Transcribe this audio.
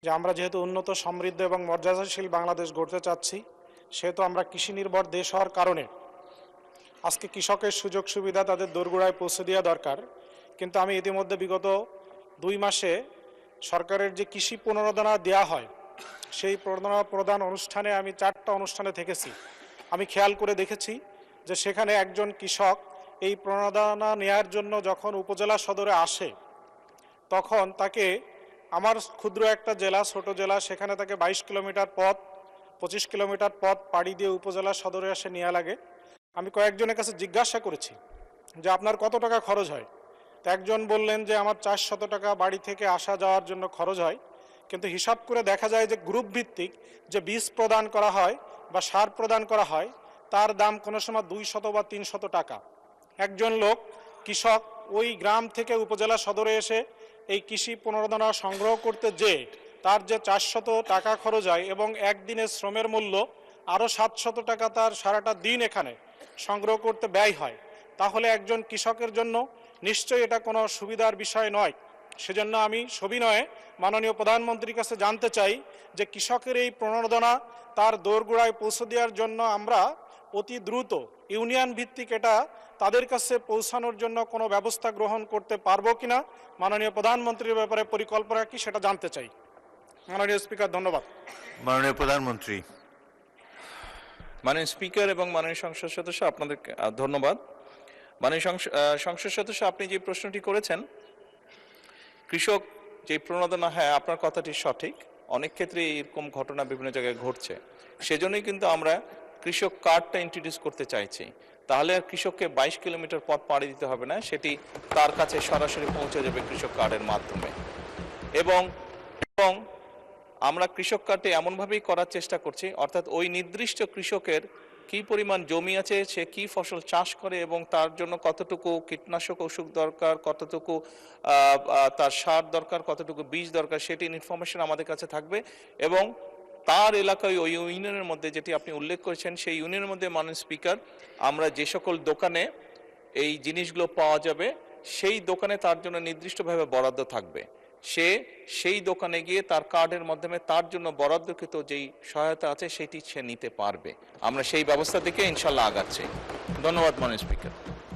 যে আমরা যেহেতু উন্নত সমৃদ্ধ এবং মর্যাদাশীল বাংলাদেশ গড়তে চাচ্ছি, সেহেতু আমরা কৃষি নির্ভর দেশ হওয়ার কারণে আজকে কৃষকের সুযোগ সুবিধা তাদের দোরগোড়ায় পৌঁছে দেওয়া দরকার। কিন্তু আমি ইতিমধ্যে বিগত 2 মাসে সরকারের যে কৃষি প্রণোদনা দেওয়া হয়, সেই প্রদান অনুষ্ঠানে আমি 4টা অনুষ্ঠানে থেকেছি। আমি খেয়াল করে দেখেছি যে সেখানে একজন কৃষক এই প্রণোদনা নেয়ার জন্য যখন উপজেলা সদরে আসে, তখন তাকে আমার ক্ষুদ্র একটা জেলা, ছোট জেলা, সেখানে তাকে 22 কিলোমিটার পথ, 25 কিলোমিটার পথ পাড়ি দিয়ে উপজেলা সদরে এসে নেওয়া লাগে। আমি কয়েকজনের কাছে জিজ্ঞাসা করেছি যে আপনার কত টাকা খরচ হয়। তো একজন বললেন যে আমার 400 টাকা বাড়ি থেকে আসা যাওয়ার জন্য খরচ হয়। কিন্তু হিসাব করে দেখা যায় যে গ্রুপ ভিত্তিক যে বীজ প্রদান করা হয় বা সার প্রদান করা হয়, তার দাম কোনো সময় 200 বা 300 টাকা। একজন লোক কৃষক ওই গ্রাম থেকে উপজেলা সদরে এসে এই কৃষি প্রণোদনা সংগ্রহ করতে যেয়ে তার যে 400 টাকা খরচ হয় এবং একদিনের শ্রমের মূল্য আরও 700 টাকা তার সারাটা দিন এখানে সংগ্রহ করতে ব্যয় হয়, তাহলে একজন কৃষকের জন্য নিশ্চয়ই এটা কোনো সুবিধার বিষয় নয়। সেজন্য আমি সবিনয়ে মাননীয় প্রধানমন্ত্রীর কাছে জানতে চাই যে কৃষকের এই প্রণোদনা তার দোরগোড়ায় পৌঁছে দেওয়ার জন্য আমরা অতি দ্রুত ইউনিয়ন ভিত্তিক এটা তাদের কাছে পৌঁছানোর জন্য কোনো ব্যবস্থা গ্রহণ করতে পারবো কিনা, মাননীয় প্রধানমন্ত্রীর ব্যাপারে পরিকল্পনা কি সেটা জানতে চাই। মাননীয় স্পিকার, ধন্যবাদ। মাননীয় প্রধানমন্ত্রী। মাননীয় স্পিকার এবং মাননীয় সংসদ সদস্য, আপনাদের ধন্যবাদ। মাননীয় সংসদ সদস্য, আপনি যে প্রশ্নটি করেছেন, কৃষক যে প্রণোদনা, হ্যাঁ আপনার কথাটি সঠিক। অনেক ক্ষেত্রে এরকম ঘটনা বিভিন্ন জায়গায় ঘটছে। সেজন্যই কিন্তু আমরা কৃষক কার্ডটা ইন্ট্রোডিউস করতে চাইছি। তাহলে আর কৃষককে 22 কিলোমিটার পথ পাড়ি দিতে হবে না, সেটি তার কাছে সরাসরি পৌঁছে যাবে কৃষক কার্ডের মাধ্যমে। এবং আমরা কৃষক কার্ডটি এমনভাবেই করার চেষ্টা করছি, অর্থাৎ ওই নির্দিষ্ট কৃষকের কি পরিমাণ জমি আছে, সে কি ফসল চাষ করে এবং তার জন্য কতটুকু কীটনাশক ওষুধ দরকার, কতটুকু তার সার দরকার, কতটুকু বীজ দরকার, সেটি ইনফরমেশন আমাদের কাছে থাকবে। এবং তার এলাকায় ওই ইউনিয়নের মধ্যে যেটি আপনি উল্লেখ করেছেন, সেই ইউনিয়নের মধ্যে মাননীয় স্পিকার, আমরা যে সকল দোকানে এই জিনিসগুলো পাওয়া যাবে, সেই দোকানে তার জন্য নির্দিষ্টভাবে বরাদ্দ থাকবে। সে সেই দোকানে গিয়ে তার কার্ডের মাধ্যমে তার জন্য বরাদ্দকৃত যেই সহায়তা আছে সেটি সে নিতে পারবে। আমরা সেই ব্যবস্থা থেকে ইনশাল্লাহ আগাচ্ছি। ধন্যবাদ মাননীয় স্পিকার।